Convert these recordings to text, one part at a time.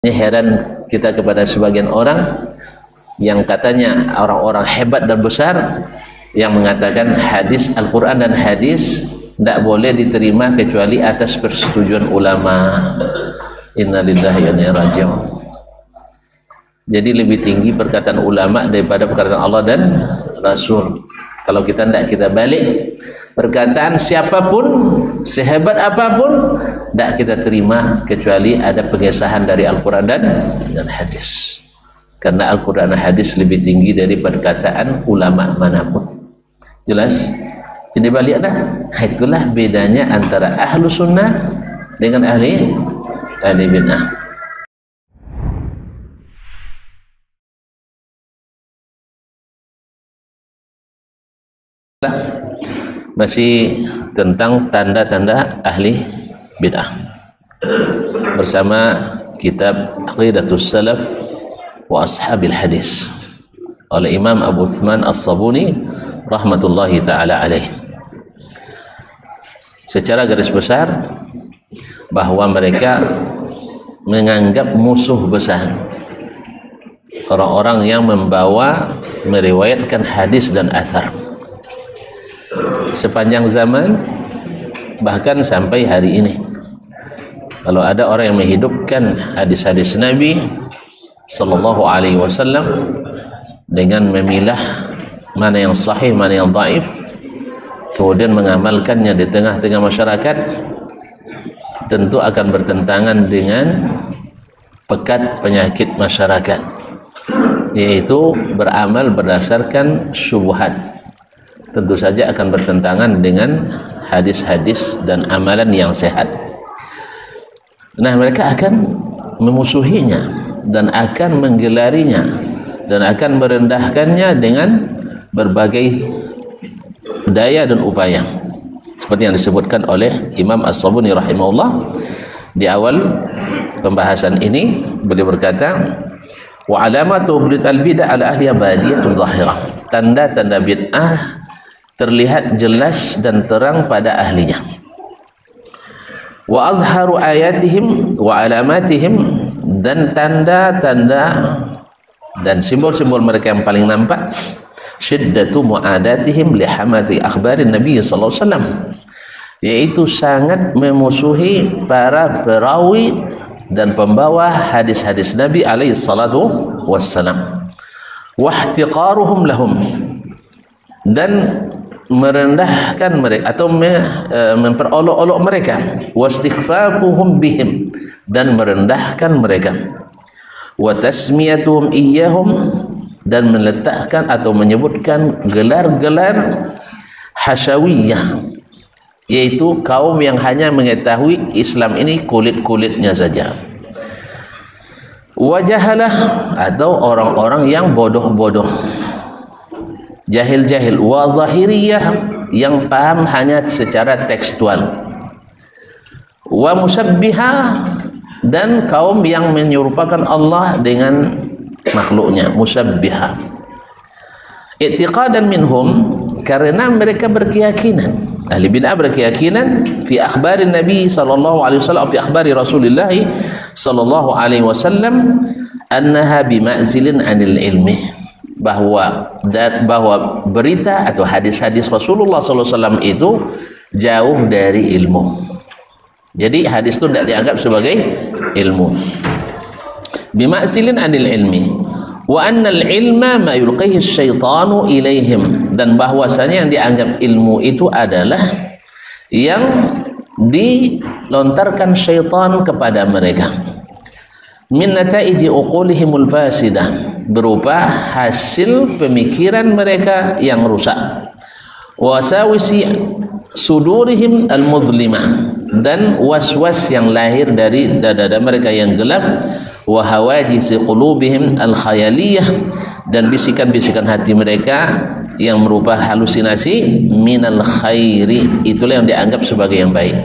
Ini heran kita kepada sebagian orang yang katanya orang-orang hebat dan besar yang mengatakan hadis Al-Quran dan hadis tidak boleh diterima kecuali atas persetujuan ulama. Inna lillahi wa inna ilaihi raji'un. Jadi lebih tinggi perkataan ulama daripada perkataan Allah dan Rasul. Kalau kita tidak, kita balik perkataan siapapun, sehebat apapun, tidak kita terima kecuali ada pengesahan dari Al-Quran dan hadis. Karena Al-Quran dan hadis lebih tinggi dari perkataan ulama manapun. Jelas? Jadi balik dah. Itulah bedanya antara ahlu sunnah dengan ahli bid'ah. Masih tentang tanda-tanda ahli bid'ah bersama kitab Aqidatus Salaf wa Ashabil Hadis oleh Imam Abu Uthman As-Sabuni rahmatullahi ta'ala alaih. Secara garis besar bahwa mereka menganggap musuh besar orang-orang yang meriwayatkan hadis dan athar sepanjang zaman, bahkan sampai hari ini. Kalau ada orang yang menghidupkan hadis-hadis Nabi sallallahu alaihi wasallam dengan memilah mana yang sahih, mana yang dhaif, kemudian mengamalkannya di tengah-tengah masyarakat, tentu akan bertentangan dengan pekat penyakit masyarakat, yaitu beramal berdasarkan syubhat. Tentu saja akan bertentangan dengan hadis-hadis dan amalan yang sehat. Nah, mereka akan memusuhinya dan akan menggelarinya dan akan merendahkannya dengan berbagai daya dan upaya, seperti yang disebutkan oleh Imam As-Sabuni rahimahullah di awal pembahasan ini. Beliau berkata, wa alamatu al-bid'ah ala ahliya badiyatun zahirah. Tanda-tanda bid'ah terlihat jelas dan terang pada ahlinya. Wa azharu ayatihim wa alamatihim, dan tanda-tanda dan simbol-simbol mereka yang paling nampak, syiddatu mu'adatihim li hamathi akhbarin Nabi sallallahu alaihi wasallam, yaitu sangat memusuhi para perawi dan pembawa hadis-hadis Nabi alaihi salatu wassalam, wa ihtiqaruhum lahum, dan merendahkan mereka atau memperolok-olok mereka, wastighfafuhum bihim, dan merendahkan mereka, wa tasmiyatuhum iyyahum, dan meletakkan atau menyebutkan gelar-gelar hasyawiyah, yaitu kaum yang hanya mengetahui Islam ini kulit-kulitnya saja, wajahalah, atau orang-orang yang bodoh-bodoh, jahil-jahil, wa zahiriyah, yang paham hanya secara tekstual, wa musabbihah, dan kaum yang menyerupakan Allah dengan makhluknya, musabbihah. I'tiqadan minhum, karena mereka berkeyakinan, ahli bid'ah berkeyakinan, fi akhbarin Nabi sallallahu alaihi wasallam, fi akhbari Rasulullah sallallahu alaihi wasallam, annaha bima'zilin 'anil ilmi, bahwa berita atau hadis-hadis Rasulullah SAW itu jauh dari ilmu. Jadi hadis itu tidak dianggap sebagai ilmu. Bima'silin anil ilmi, wa annal ilma ma yulqihi syaitanu ilaihim, dan bahwasanya yang dianggap ilmu itu adalah yang dilontarkan syaitan kepada mereka, min nataiji uqulihimul fasidah, berupa hasil pemikiran mereka yang rusak, wasawisi sudurihim al-mudlimah, dan was-was yang lahir dari dada-dada mereka yang gelap, wa hawajisi qulubihim al-khayaliyah, dan bisikan-bisikan hati mereka yang merupa halusinasi, minal khairi, itulah yang dianggap sebagai yang baik,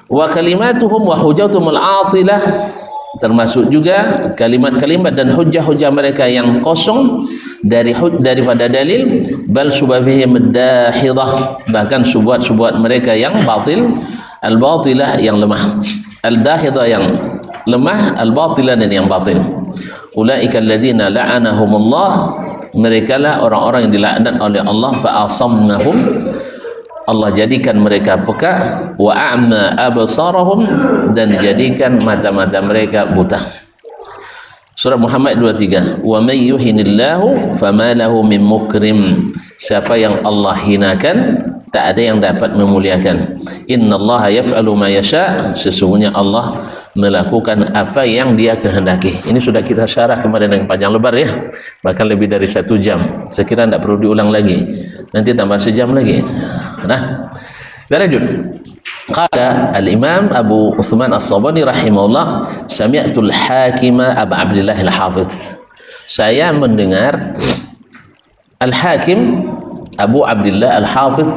wa kalimatuhum wa hujjatuhum al-atilah, termasuk juga kalimat-kalimat dan hujah-hujah mereka yang kosong daripada dalil, bal subabihim dahidah, bahkan subuhat-subuhat mereka yang batil, al-batilah yang lemah, al-dahidah yang lemah, al-batilan dan yang batil. Ulaika alladzina la'anahumullah, mereka lah orang-orang yang dilaknat oleh Allah, fa asammahum, Allah jadikan mereka peka, wa a'ma absarahum, dan jadikan mata-mata mereka buta. Surah Muhammad 23, wa may yuhinillahu fama lahu min mukrim, siapa yang Allah hinakan tak ada yang dapat memuliakan. Innallaha yaf'alu ma yasha, sesungguhnya Allah melakukan apa yang dia kehendaki. Ini sudah kita syarah kemarin dengan panjang lebar ya, bahkan lebih dari 1 jam. Saya kira tidak perlu diulang lagi, nanti tambah sejam lagi. Nah, kita lanjut. Qala al-Imam Abu Uthman As-Sabuni rahimahullah, sami'tul hakima Abu Abdillah al-Hafiz, saya mendengar Al-Hakim Abu Abdillah Al-Hafiz,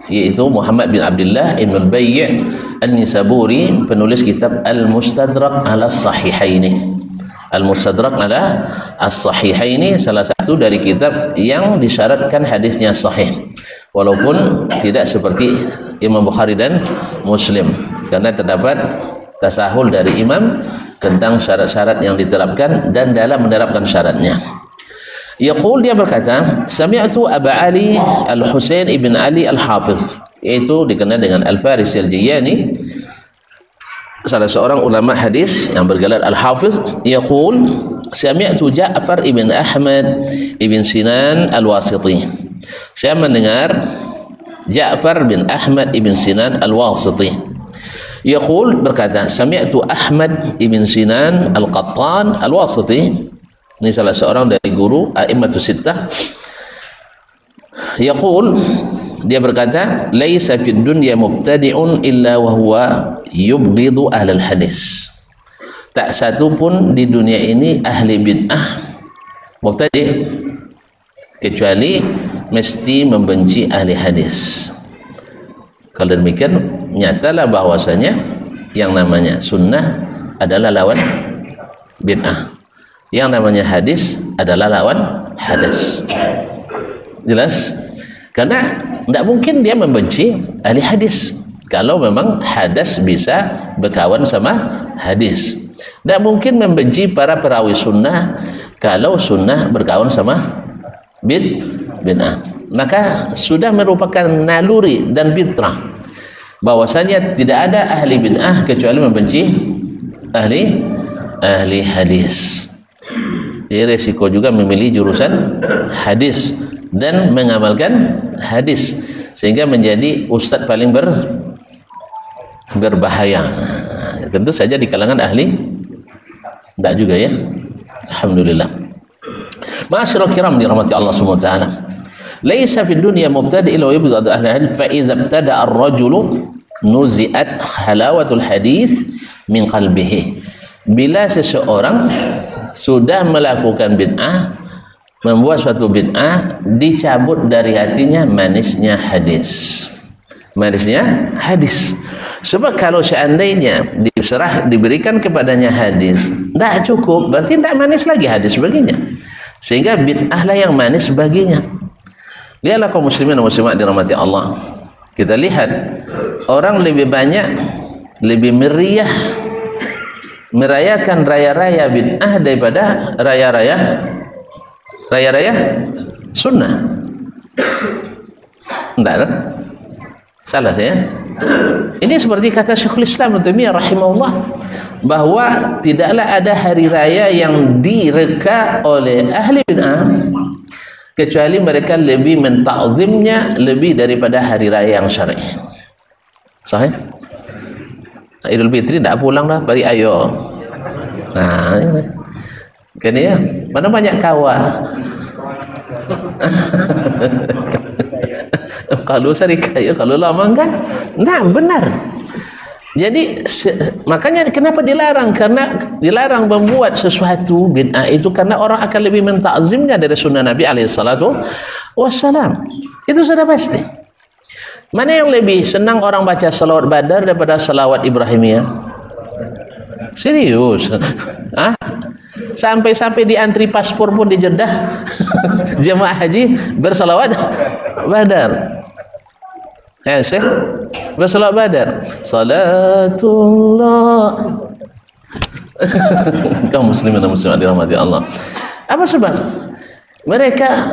yaitu Muhammad bin Abdullah Ibn al-Bayy' An-Nisaburi, penulis kitab Al-Mustadrak ala Sahihaini. Al-Mustadrak ala As-Sahihaini salah satu dari kitab yang disyaratkan hadisnya sahih, walaupun tidak seperti Imam Bukhari dan Muslim, karena terdapat tasahul dari imam tentang syarat-syarat yang diterapkan dan dalam menerapkan syaratnya. Yaqul, dia berkata, sami'tu Abu Ali Al-Husain ibn Ali Al-Hafiz, yaitu dikenal dengan Al-Farisi Al-Jiyani, salah seorang ulama hadis yang bergelar Al-Hafiz. Yaqul, sami'tu Ja'far ibn Ahmad ibn Sinan Al-Wasiti, saya mendengar Ja'far bin Ahmad ibn Sinan Al-Wasiti. Yaqul, berkata, sami'tu Ahmad ibn Sinan Al-Qattan Al-Wasiti, ini salah seorang dari guru a'immatus sittah. Yaqul, dia berkata, laisa fid dunya mubtadi'un illa wa huwa yubghidu ahlal hadis, tak satu pun di dunia ini ahli bid'ah mubtadi' kecuali mesti membenci ahli hadis. Kalau demikian, nyatalah bahwasanya yang namanya sunnah adalah lawan bid'ah, yang namanya hadis adalah lawan hadis. Jelas? Karena tidak mungkin dia membenci ahli hadis kalau memang hadis bisa berkawan sama hadis. Tidak mungkin membenci para perawi sunnah kalau sunnah berkawan sama bid'ah. Maka sudah merupakan naluri dan fitrah bahwasanya tidak ada ahli bid'ah kecuali membenci ahli hadis. Jadi resiko juga memilih jurusan hadis dan mengamalkan hadis, sehingga menjadi ustadz paling berbahaya. Tentu saja di kalangan ahli tidak juga ya. Alhamdulillah. Ma'asyiral kiram dirahmati Allah Subhanahu wa taala. Laisa fid dunya mubtadi' illa yubghadu ahli hadis, fa iza ibtada ar-rajulu nuzi'at halawatul hadis min qalbihi. Bila seseorang sudah melakukan bid'ah, membuat suatu bid'ah, dicabut dari hatinya manisnya hadis. Manisnya hadis. Sebab kalau seandainya diberikan kepadanya hadis, tidak cukup, berarti tidak manis lagi hadis baginya. Sehingga bid'ahlah yang manis baginya. Lihatlah kaum muslimin dan muslimat dirahmati Allah. Kita lihat orang lebih banyak, lebih meriah merayakan raya-raya bid'ah daripada raya-raya sunnah. Enggak kan? Salah saya. Ini seperti kata Syekhul Islam Ibnu Taimiyah rahimahullah, bahwa tidaklah ada hari raya yang direka oleh ahli bid'ah kecuali mereka lebih mentakzimnya lebih daripada hari raya yang syar'i. Sahih? Idul Fitri tidak pulang dah, bari ayo. Nah, ini. Kan ya, mana banyak kawan. Kalau sarikaya, kalau lama kan, nah benar. Jadi makanya kenapa dilarang? Karena dilarang membuat sesuatu bid'ah itu karena orang akan lebih mentakzimnya dari sunnah Nabi alaihissalatu wassalam. Itu sudah pasti. Mana yang lebih senang orang baca salawat Badar daripada salawat Ibrahimiyah? Serius? Hah? Sampai-sampai di antri paspor pun di Jeddah jemaah haji bersalawat Badar. Ya, Syekh, bersalawat Badar. Salatullah Kaum muslimin dan muslimat dirahmati Allah. Apa sebab?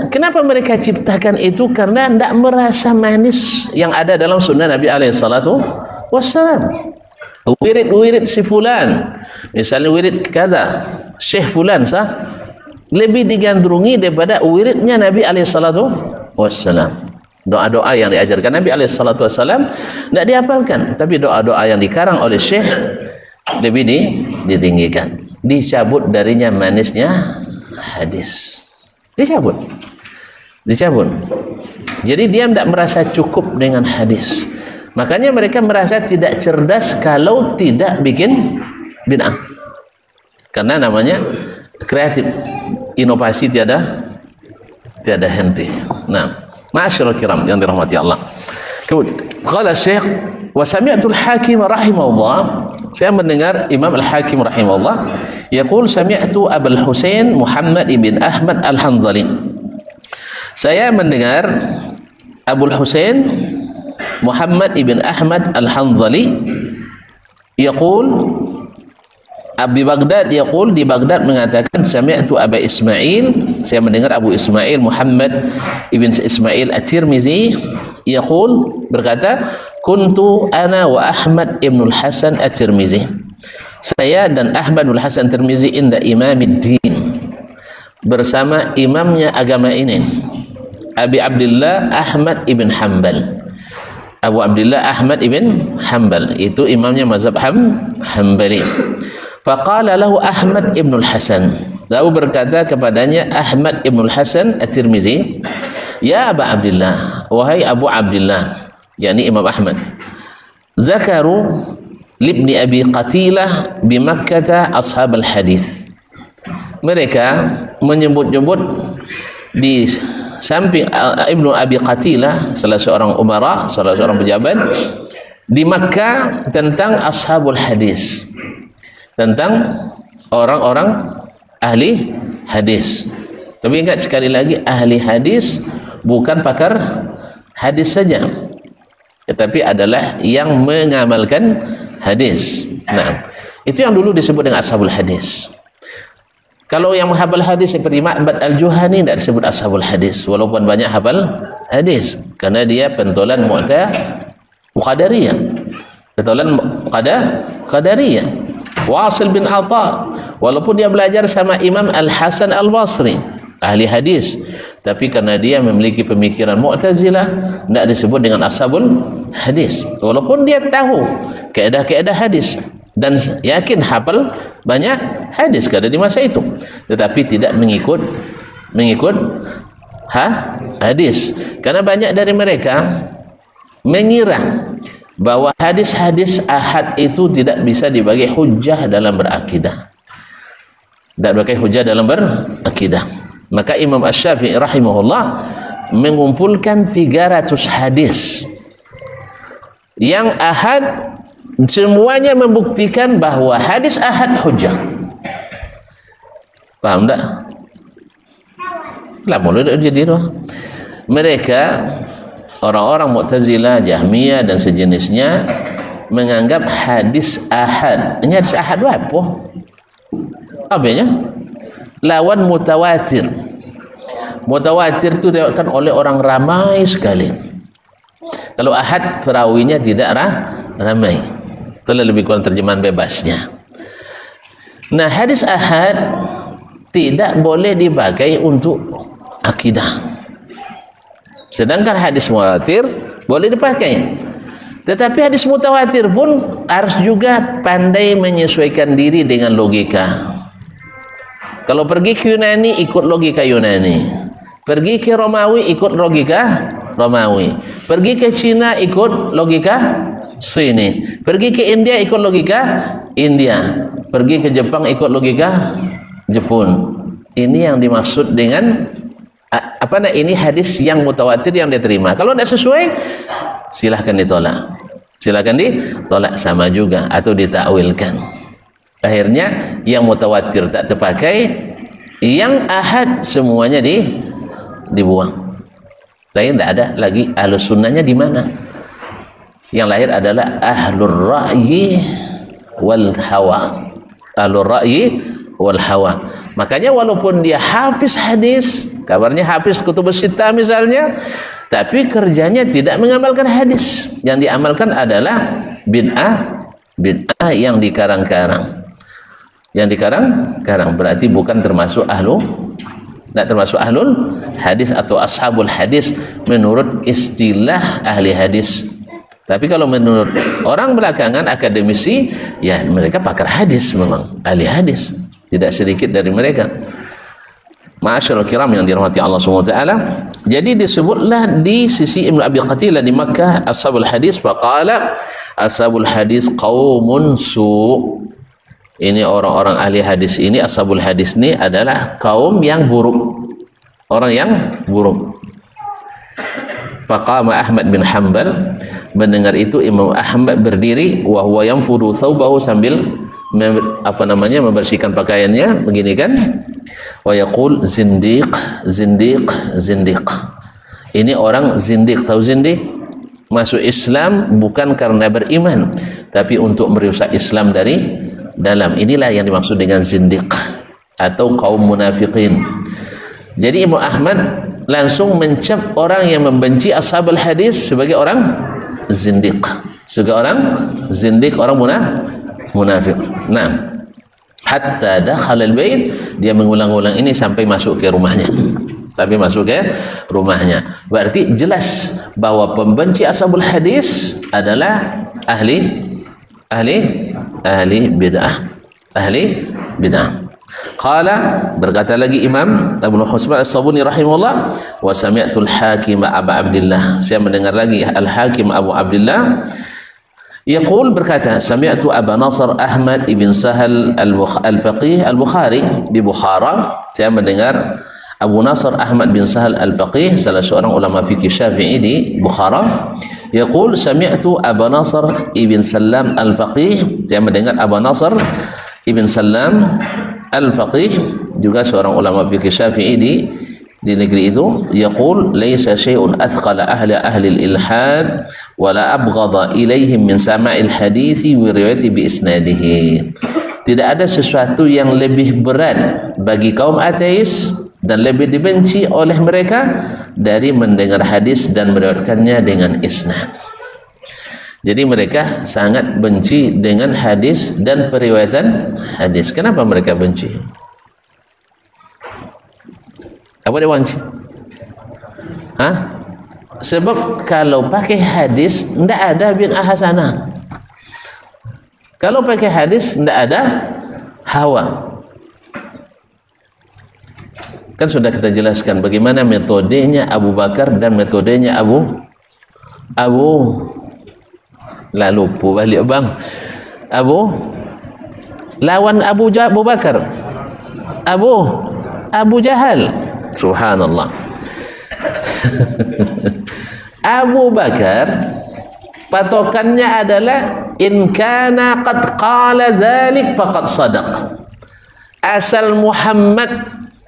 Kenapa mereka ciptakan itu? Karena tidak merasa manis yang ada dalam sunnah Nabi alaihissalatu wassalam. Wirid si fulan, misalnya wirid kata Syekh fulan lebih digandrungi daripada wiridnya Nabi alaihissalatu wassalam. Doa-doa yang diajarkan Nabi alaihissalatu wassalam tidak dihafalkan, tapi doa-doa yang dikarang oleh Syekh lebih ditinggikan. Dicabut darinya manisnya hadis. Dicabut. Jadi dia tidak merasa cukup dengan hadis. Makanya mereka merasa tidak cerdas kalau tidak bikin bid'ah. Karena namanya kreatif, inovasi tiada henti. Nah, ma'asyiral kiram yang dirahmati Allah. Qala Syekh wa sami'tu al-Hakim rahimahullah. Saya mendengar Imam Al-Hakim rahimahullah yaqul sami'tu Abul Husain Muhammad ibn Ahmad Al-Hanzali. Saya mendengar Abul Husain Muhammad ibn Ahmad Al-Hanzali yaqul Abi Baghdad yaqul di Baghdad mengatakan sami'tu Aba Ismail, saya mendengar Abu Ismail Muhammad ibn Ismail At-Tirmizi yaqul berkata kuntu ana wa Ahmad ibn al-Hasan At-Tirmizi, saya dan Ahmad ibn al-Hasan At-Tirmizi inda Imamiddin, bersama imamnya agama ini, Abi Abdullah Ahmad ibn Hanbal. Abu Abdullah Ahmad ibn Hanbal itu imamnya mazhab Hanbali. Faqala lahu Ahmad ibn al-Hasan, lalu berkata kepadanya Ahmad ibn al-Hasan At-Tirmizi, ya Aba Abdullah, wahai Abu Abdullah, yakni Imam Ahmad, zakaru libni Abi Qatilah bi Makkah ashab al-hadis. Mereka menyebut-nyebut di samping Ibnu Abi Qatilah, salah seorang umara, salah seorang pejabat di Makkah, tentang ashabul hadis, tentang orang-orang ahli hadis. Tapi ingat sekali lagi, ahli hadis bukan pakar hadis saja, tetapi adalah yang mengamalkan hadis. Nah, itu yang dulu disebut dengan ashabul hadis. Kalau yang menghafal hadis seperti Ma'bad Al-Juhani tidak disebut ashabul hadis, walaupun banyak hafal hadis, karena dia pentolan Qadariyah. Pentolan Qadariyah. Wasil bin Atha, walaupun dia belajar sama Imam Al-Hasan Al-Basri, ahli hadis, tapi karena dia memiliki pemikiran Mu'tazilah, tidak disebut dengan ashabul hadis, walaupun dia tahu kaedah-kaedah hadis dan yakin hafal banyak hadis kada di masa itu, tetapi tidak mengikut hadis, karena banyak dari mereka mengira bahwa hadis-hadis ahad itu tidak bisa dibagi hujjah dalam berakidah, tidak pakai hujjah dalam berakidah. Maka Imam Asy-Syafi'i rahimahullah mengumpulkan 300 hadis yang ahad, semuanya membuktikan bahwa hadis ahad hujjah. Paham tak? Lah mulai jadi mereka orang-orang Mu'tazilah, Jahmiyah dan sejenisnya menganggap hadis ahad. Ini hadis ahad apa? Apanya? Lawan mutawatir. Mutawatir itu diriwayatkan oleh orang ramai sekali. Kalau ahad perawinya tidak ramai. Itulah lebih kurang terjemahan bebasnya. Nah, hadis ahad tidak boleh dipakai untuk akidah. Sedangkan hadis mutawatir boleh dipakai. Tetapi hadis mutawatir pun harus juga pandai menyesuaikan diri dengan logika. Kalau pergi ke Yunani, ikut logika Yunani. Pergi ke Romawi, ikut logika Romawi. Pergi ke Cina, ikut logika Sini. Pergi ke India, ikut logika India. Pergi ke Jepang, ikut logika Jepun. Ini yang dimaksud dengan ini hadis yang mutawatir yang diterima. Kalau tidak sesuai, silahkan ditolak. Silahkan ditolak sama juga atau ditakwilkan. Akhirnya yang mutawatir tak terpakai, yang ahad semuanya dibuang. Lain tidak ada lagi ahlus sunnahnya di mana? Yang lahir adalah ahlur ra'yi wal hawa. ahlur ra'yi wal hawa. Makanya walaupun dia hafiz hadis, kabarnya hafiz kutubus sittah misalnya, tapi kerjanya tidak mengamalkan hadis. Yang diamalkan adalah bid'ah yang dikarang-karang. Yang dikarang-karang berarti bukan termasuk tidak termasuk ahlul hadis atau ashabul hadis menurut istilah ahli hadis. Tapi kalau menurut orang belakangan, akademisi, ya mereka pakar hadis, memang ahli hadis. Tidak sedikit dari mereka. Ma'asyiral kiram yang dirahmati Allah SWT. Jadi disebutlah di sisi Ibnu Abi Qatilah di Makkah, ashabul hadis, faqala ashabul hadis qaumun su'. Ini orang-orang ahli hadis ini, ashabul hadis ini adalah kaum yang buruk, orang yang buruk. Faqama Ahmad bin Hanbal, mendengar itu Imam Ahmad berdiri, wa huwa yanfudu thawbahu, sambil membersihkan pakaiannya, begini kan, wa yaqul zindiq zindiq zindiq. Ini orang zindiq, tahu zindiq? Masuk Islam bukan karena beriman, tapi untuk merusak Islam dari dalam. Inilah yang dimaksud dengan zindiq atau kaum munafiqin. Jadi Imam Ahmad langsung mencap orang yang membenci ashabul hadis sebagai orang zindiq, sebagai orang zindiq, orang munafik. Nah, hatta dakhala al-bait, dia mengulang-ulang ini sampai masuk ke rumahnya. Sampai masuk ke rumahnya. Berarti jelas bahwa pembenci ashabul hadis adalah ahli bid'ah. Ahli bid'ah. Qala, berkata lagi Imam Abu Husman As-Sabuni rahimahullah, wa sami'tu al-Hakim Abu Abdullah, saya mendengar lagi al-Hakim Abu Abdullah yaqul, berkata, sami'tu Abu Nasr Ahmad ibn Sahal al-Faqih al-Bukhari di Bukhara, saya mendengar Abu Nasr Ahmad bin Sahal al-Faqih, salah seorang ulama fikih Syafi'i di Bukhara, yaqul sami'tu Abu Nasr ibn Salam al-Faqih, saya mendengar Abu Nasr ibn Salam al-Faqih, juga seorang ulama fikih Syafi'i di negeri itu, yaqul laisa syai'un athqala ahli al-ilhad wa la abghadha ilaihim min sama'il hadithi wa riwayati bi isnadihi. Tidak ada sesuatu yang lebih berat bagi kaum ateis dan lebih dibenci oleh mereka dari mendengar hadis dan meriwayatkannya dengan isnad. Jadi mereka sangat benci dengan hadis dan periwayatan hadis. Kenapa mereka benci? Apa dia benci? Sebab kalau pakai hadis tidak ada bid'ah hasanah. Kalau pakai hadis tidak ada hawa. Kan sudah kita jelaskan bagaimana metodenya Abu Bakar dan metodenya Abu lupa balik bang. Lawan Abu Bakar, Abu Jahal. Subhanallah. Abu Bakar patokannya adalah in kana qad qala dzalik faqad sadaq. Asal Muhammad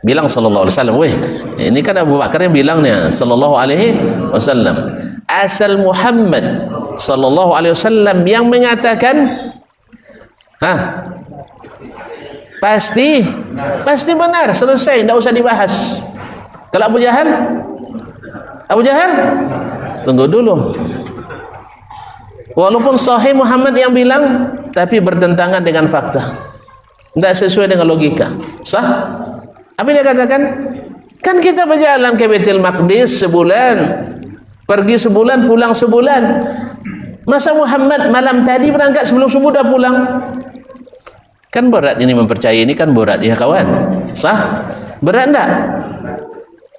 bilang sallallahu alaihi wasallam, weh, ini kan Abu Bakar yang bilangnya sallallahu alaihi wasallam. Asal Muhammad sallallahu alaihi wasallam yang mengatakan, pasti benar, selesai, tidak usah dibahas. Kalau Abu Jahal tunggu dulu, walaupun sahih Muhammad yang bilang, tapi bertentangan dengan fakta, tidak sesuai dengan logika. Sah? Apa dia katakan? Kan kita berjalan ke Baitul Maqdis sebulan, pergi sebulan, pulang sebulan. Masa Muhammad malam tadi berangkat sebelum subuh dah pulang? Kan berat ini, mempercayai ini kan berat ya kawan. Sah? Berat enggak?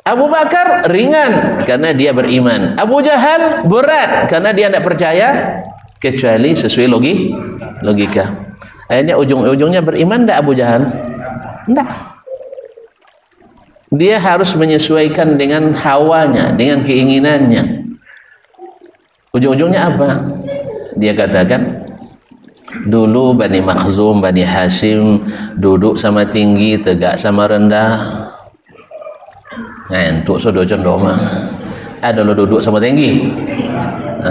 Abu Bakar ringan karena dia beriman. Abu Jahal berat karena dia tidak percaya kecuali sesuai logika. Akhirnya ujung-ujungnya beriman enggak Abu Jahal? Enggak. Dia harus menyesuaikan dengan hawanya, dengan keinginannya. Ujung-ujungnya apa? Dia katakan, dulu Bani Makhzum, Bani Hashim duduk sama tinggi, tegak sama rendah. Ngantuk sudah condong mah. Ada lo duduk sama tinggi,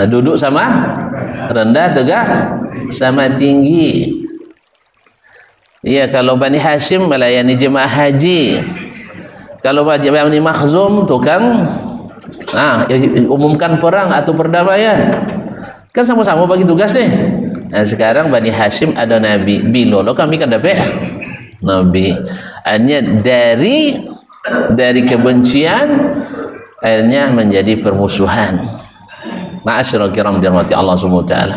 duduk sama rendah, tegak sama tinggi. Ya, kalau Bani Hashim melayani jemaah haji. Kalau Bani Makhzum tukang umumkan perang atau perdamaian. Kan sama-sama bagi tugas nih. Nah, sekarang Bani Hashim ada Nabi. Bilolo kami kan dapat Nabi. Hanya dari kebencian akhirnya menjadi permusuhan. Ma'asyiral kiram dirahmati Allah Subhanahu wa taala.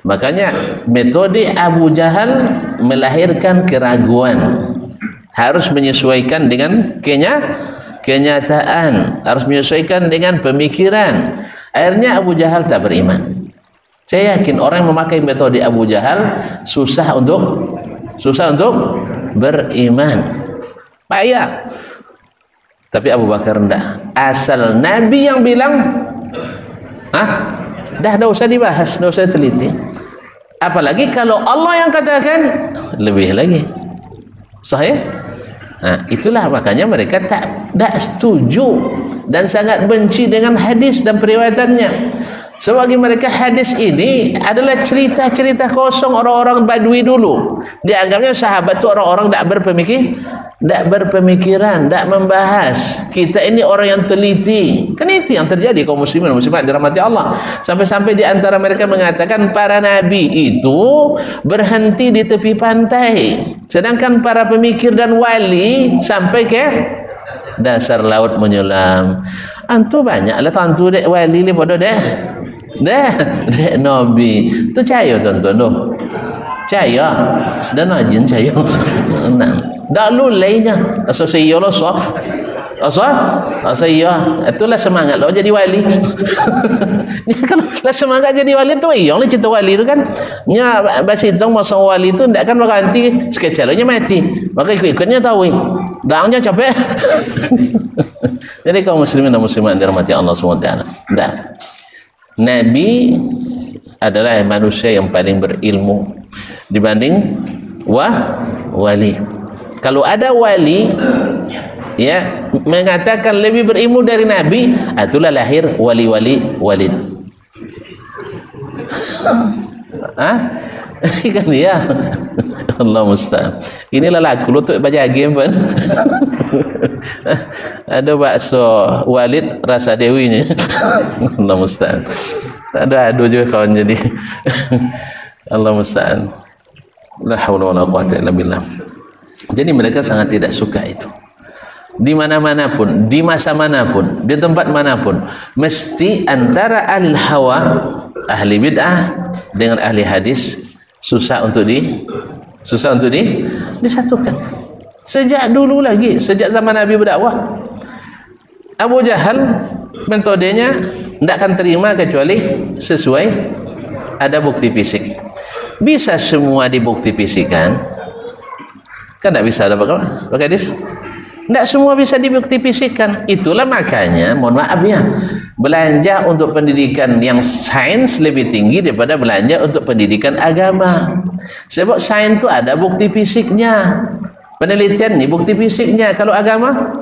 Makanya metode Abu Jahal melahirkan keraguan, harus menyesuaikan dengan kenyataan, harus menyesuaikan dengan pemikiran. Akhirnya Abu Jahal tak beriman. Saya yakin orang yang memakai metode Abu Jahal susah untuk beriman. Payah. Tapi Abu Bakar enggak. Asal Nabi yang bilang, dah usah dibahas, dah usah teliti. Apalagi kalau Allah yang katakan, lebih lagi sahih. Nah, itulah makanya mereka tak setuju dan sangat benci dengan hadis dan periwayatannya. Sebab bagi mereka hadis ini adalah cerita-cerita kosong orang-orang Badui dulu. Dianggapnya sahabat itu orang-orang tak berpemikiran, tak membahas. Kita ini orang yang teliti. Kan itu yang terjadi kaum muslimin dan muslimat dirahmati Allah. Sampai-sampai di antara mereka mengatakan para nabi itu berhenti di tepi pantai, sedangkan para pemikir dan wali sampai ke dasar laut menyelam. Antu banyaklah tantu dek wali ni bodoh dek nabi tu cahaya tuan-tuan tu cahaya dan ajin cahaya nah dah lulainya asal saya lo so saya itulah semangat lo jadi wali. Ni kalau lah semangat jadi wali tu yang ni cerita wali tu kan nya bahasa itu masa wali tu ndak kan berganti sekecalnya mati maka ikut-ikutnya tahu dangnya capek. Jadi kaum muslimin dan muslimat dirahmati Allah SWT, Nabi adalah manusia yang paling berilmu dibanding wali. Kalau ada wali ya mengatakan lebih berilmu dari Nabi, itulah lahir wali-wali Walid. Kan ya. Allah musta'an. Inilah lagu lutut baca game pun. Ada bakso Walid rasa dewinya. Allah musta'an. Ada juga kawan jadi. Allah musta'an. La haula wala quwwata illa billah. Jadi mereka sangat tidak suka itu. Di mana-mana pun, di masa manapun, di tempat manapun, mesti antara ahli hawa, ahli bid'ah dengan ahli hadis susah untuk disatukan. Sejak dulu lagi, sejak zaman Nabi berdakwah, Abu Jahal metodenya tidak akan terima kecuali sesuai ada bukti fisik. Bisa semua dibukti fisikan? Kan tidak bisa ada pakai hadis. Tidak semua bisa dibukti fisikan. Itulah makanya, mohon maaf ya, belanja untuk pendidikan yang sains lebih tinggi daripada belanja untuk pendidikan agama. Sebab sains itu ada bukti fisiknya, penelitian ini bukti fisiknya. Kalau agama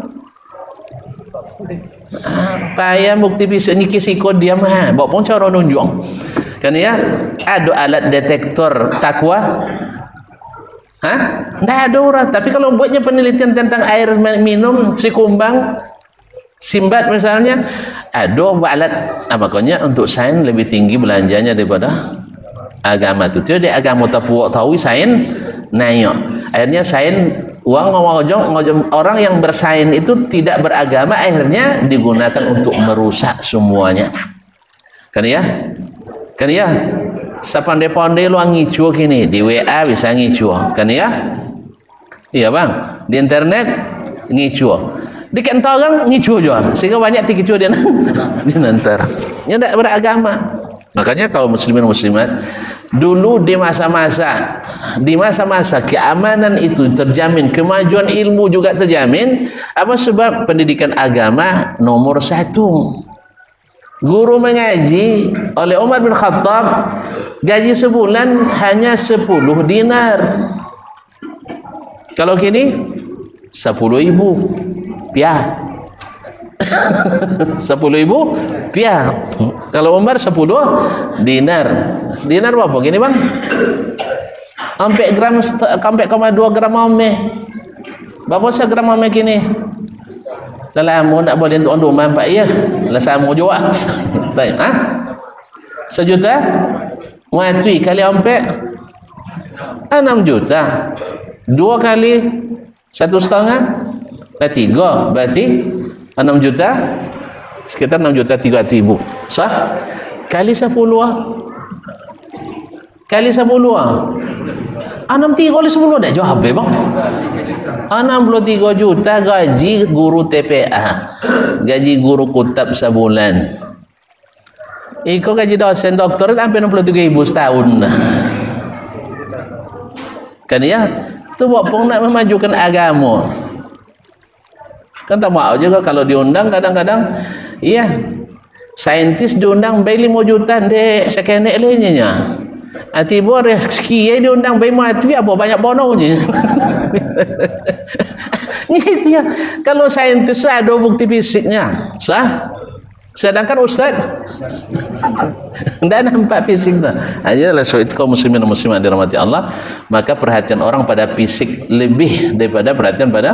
payah bukti fisik ni kisiko dia mah bawa pun cara nunjuk kan ya. Ada alat detektor takwa tidak ada orang. Tapi kalau buatnya penelitian tentang air minum si kumbang Simbat misalnya, ada alat makanya untuk sains lebih tinggi belanjanya daripada agama tu. Dia agama tapuak tahu sains naik. Akhirnya sains ngomong orang yang bersains itu tidak beragama, akhirnya digunakan untuk merusak semuanya. Kan ya? Sepandai-pandai lu ngicu gini di WA bisa ngicu, kan ya? Iya bang, di internet ngicu, di kantor orang ngicu juga, sehingga banyak tikicu dia nanti. Dia tidak beragama. Makanya kaum muslimin muslimat dulu di masa-masa keamanan itu terjamin, kemajuan ilmu juga terjamin. Apa sebab? Pendidikan agama nomor 1. Guru mengaji oleh Umar bin Khattab, gaji sebulan hanya 10 dinar. Kalau kini 10.000 piah. 10.000 piah. Kalau Umar 10 dinar. Dinar berapa gini bang? Sampai gram, sampai 2 gram ame. Berapa segram ame kini? Lalamu nak boleh untuk rumah 4 ya. Lah sama juga. Baik, ha? 1 juta? Muatui kali sampai 6 juta. 2 kali 1,5 dah 3. Berarti 6 juta sekitar 6 juta 300,000. Sah? Kali 10 kali 10 63 kali 10 dah jauh habis bang. 63 juta gaji guru TPA, gaji guru kutab sebulan. Kau gaji dosen doktor hampir 63,000 setahun. Kan ya, tu buat pun nak memajukan agama. Kan tak mau juga kalau diundang kadang-kadang, iya, saintis diundang bayar 5 juta dek sekenek lainnya. Tiba rezeki diundang bayar mati apa banyak bononya. Gitu ya. Kalau saintis ada bukti fisiknya, sah. Sedangkan ustaz tidak nampak fisik dah. Ajalah so itu kaum muslimin dan muslimat dirahmati Allah, maka perhatian orang pada fisik lebih daripada perhatian pada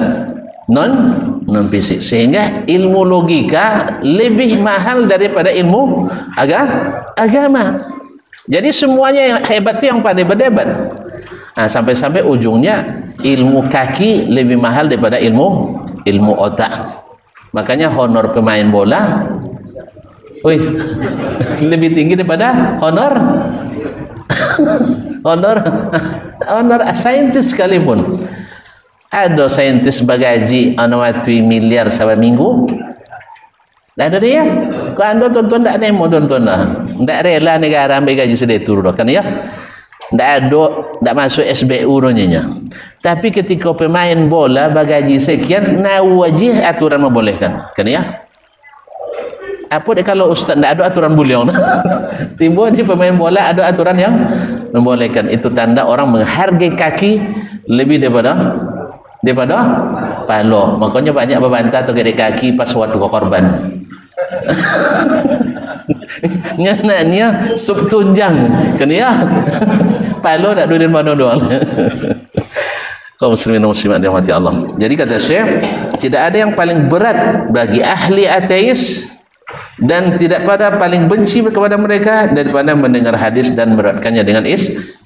non fisik, sehingga ilmu logika lebih mahal daripada ilmu agama. Jadi semuanya yang hebat itu yang pandai berdebat. Nah, sampai-sampai ujungnya ilmu kaki lebih mahal daripada ilmu otak. Makanya honor pemain bola lebih tinggi daripada honor saintis sekalipun. Ada saintis bagaji anawatui miliar sahabat minggu. Tak ada dia. Kalau anda tuan-tuan tak nemo tuan-tuan lah. Tak rela negara ambil gaji sedetur dah kan ya. Tak ada, tak masuk SBU nya. Tapi ketika pemain bola bagaji sekian, wajib aturan membolehkan. Kan ya. Apa dia kalau ustaz tak ada aturan buliong. Tiba di pemain bola ada aturan yang membolehkan. Itu tanda orang menghargai kaki lebih daripada palo. Makanya banyak berbantah tu kaki pas waktu korban. Nganaknya sup tunjang kan ya. Palo tak duduk mana doang. Kaum muslimin dan muslimat dirahmati Allah. Jadi kata Syekh, tidak ada yang paling berat bagi ahli ateis dan tidak pada paling benci kepada mereka daripada mendengar hadis dan beratkannya dengan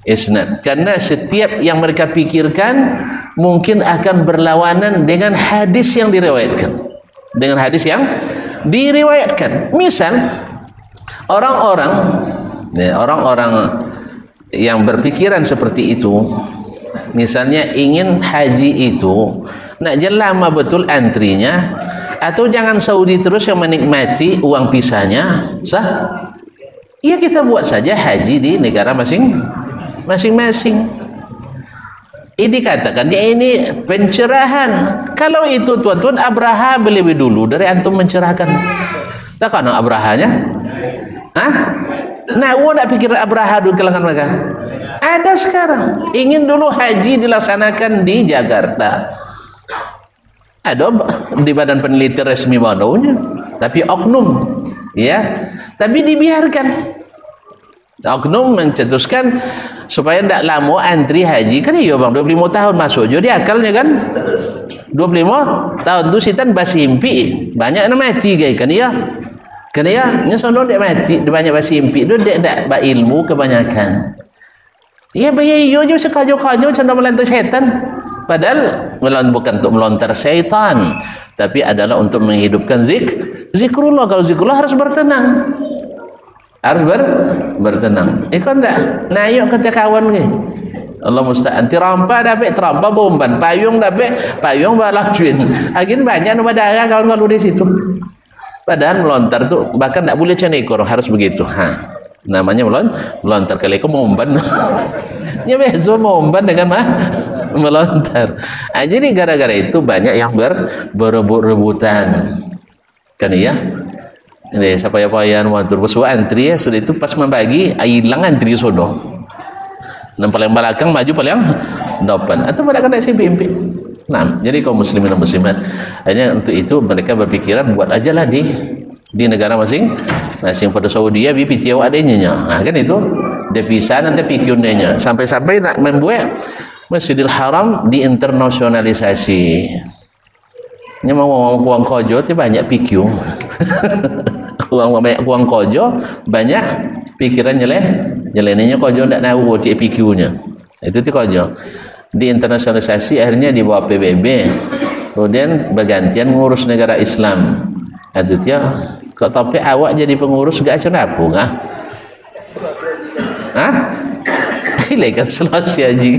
isnad. Karena setiap yang mereka pikirkan mungkin akan berlawanan dengan hadis yang diriwayatkan. Misal orang-orang yang berpikiran seperti itu, misalnya ingin haji itu nak lama betul antrinya, atau jangan Saudi terus yang menikmati uang pisahnya, sah? Ya kita buat saja haji di negara masing-masing. Ini katakan ini pencerahan. Kalau itu tuan-tuan, Abraha lebih dulu dari antum mencerahkan. Tak kan Abrahanya? Hah? Nah, nak pikir Abraha dulu kalangan mereka. Ada sekarang. Ingin dulu haji dilaksanakan di Jakarta. Ada di badan peneliti resmi badonya, tapi oknum, ya, tapi dibiarkan. Oknum mencetuskan supaya tidak lama antri haji kan. Iya bang, 25 tahun masuk jadi akalnya kan. 25 tahun tu sitan basimpi banyak nak mati guys kan ya. Kan ya, nyesono dia mati, dia banyak basimpi, dia tidak berilmu kebanyakan. Ya bayar iyo je sekajo-kajo canda melantar setan. Padahal bukan untuk melontar syaitan, tapi adalah untuk menghidupkan zikrullah. Kalau zikrullah harus bertenang, bertenang. Kan tak? Nah, yuk kata kawan ni. Allah musta'an. Tirampa dapat terampa bomban, payung dapat payung balak cuin. Agin banyak nama darah kawan-kawan di situ. Padahal melontar tu bahkan tak boleh macam ekor, harus begitu. Namanya melontar kali itu momban. Ya bezo momban dengan melontar. Jadi gara-gara itu banyak yang berebut-rebutan. Kan ya? Ini siapa yang wantur bersuah antri ya, sudah itu pas membagi hilang antri sudah. Dan paling belakang maju paling depan. Atau pada kena simpi-impi. Nah, jadi kaum muslimin dan muslimat, hanya untuk itu mereka berpikiran buat ajalah di negara masing-masing. Pada Saudi ya BPTO adanya. Nah, kan itu dia pisah nanti PQ-nya sampai-sampai nak membuat Masjidil Haram diinternasionalisasi. Ini mau kuang kojo tu banyak PQ. Banyak kuang kojo banyak pikiran jeleninya kojo ndak tahu cik PQ-nya. Itu tu kojo. Diinternasionalisasi akhirnya dibawa PBB. Kemudian bergantian ngurus negara Islam. Itu dia kok tapi awak jadi pengurus gak kenapa ngah? Hah? Ilegal Sulawesi haji.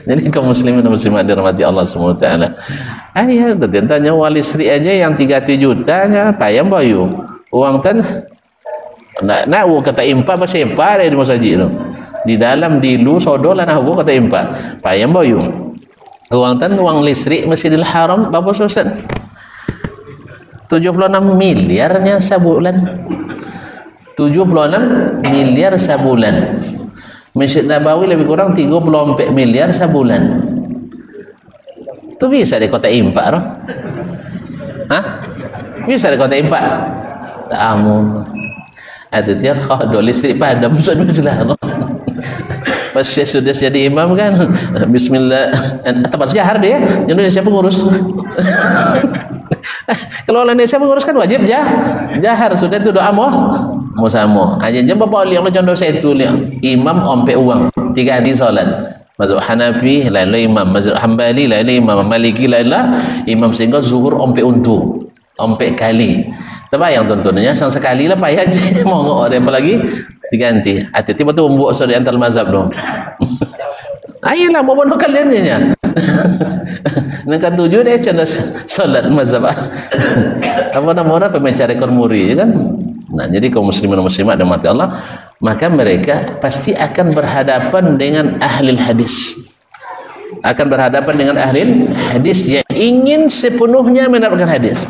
Jadi kaum muslimin dan muslimat dirahmati Allah SWT. Ayah tanya wali Sri aja yang 300 juta nya payah bayu. Uang tan nak kata impak bahasa impak di masjid tu. Di dalam dilu sodolah nak kata impak. Payah bayu. Uang tan uang listrik Masjidil Haram berapa Ustaz? 76 miliarnya sebulan. 76 miliar sebulan. Masjid Nabawi lebih kurang 34 miliar sebulan. Tu bisa di kota impak roh? Hah? Bisa di kota impak? Tak amun. Itu dia kalau listrik padam sudah roh. Pas sudah jadi imam kan, bismillah. Tempat jahar dia, Indonesia pengurus. Kalau Indonesia pengurus kan wajib jahar sudah tu doa mau sama. Aja jam bapak liang contoh saya tu liang. Imam ompe uang 3 hari solat. Mazhab Hanafi lain imam, mazhab Hambali lain imam, Maliki lain imam sehingga zuhur ompe untu, ompe kali. Terbayang tuan-tuannya sang sekali lah payah je mau ngok apa lagi diganti. Tiba-tiba tu buat so di antar mazhab dong. Ayolah mau bodoh kalian nya. Nak 7 dia cina solat mazhab. Apa nama orang pemecah rekor muri kan? Nah, jadi kaum muslimin dan muslimat dan mati Allah, maka mereka pasti akan berhadapan dengan ahli hadis. Akan berhadapan dengan ahli hadis yang ingin sepenuhnya mendapatkan hadis.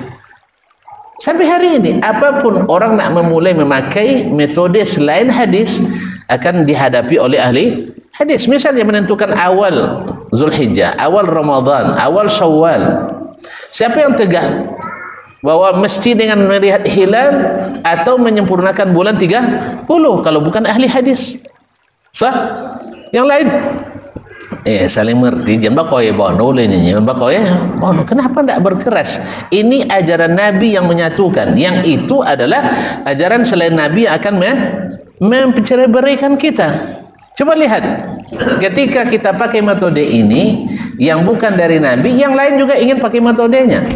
Sampai hari ini, apapun orang nak memulai memakai metode selain hadis akan dihadapi oleh ahli hadis. Misalnya menentukan awal Zulhijjah, awal Ramadan, awal Syawal. Siapa yang tegak bahwa mesti dengan melihat hilal atau menyempurnakan bulan 30 kalau bukan ahli hadis? Sah? Yang lain saling mengerti jangan bakoy bono lainnya bakoy bono. Kenapa tidak berkeras? Ini ajaran Nabi yang menyatukan, yang itu adalah ajaran selain Nabi yang akan memperceraikan kita. Coba lihat, ketika kita pakai metode ini yang bukan dari Nabi, yang lain juga ingin pakai metodenya.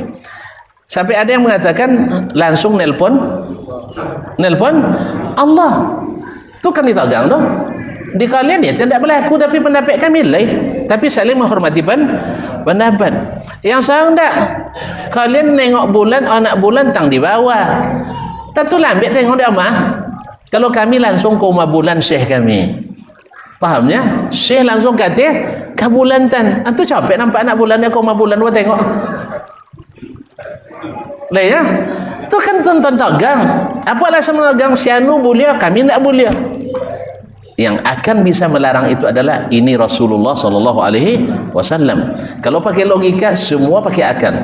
Sampai ada yang mengatakan langsung nelpon Allah. Itu kan ditagang dong. Di kalian ya tidak berlaku, tapi pendapat kami lain. Tapi saling menghormati pendapat. Yang saya tidak, kalian nengok bulan, anak bulan tang di bawah. Tentu lambat tengok dia mah. Kalau kami langsung ke rumah bulan syekh kami. Fahamnya? Syekh langsung kata ke bulan tan. Antu capek nampak anak bulannya ke rumah bulan wa tengok. Lah ya. Itu kan tonton tagang. Apa alasan menegang sianu boleh, kami tidak boleh. Yang akan bisa melarang itu adalah ini Rasulullah sallallahu alaihi wasallam. Kalau pakai logika semua pakai akal.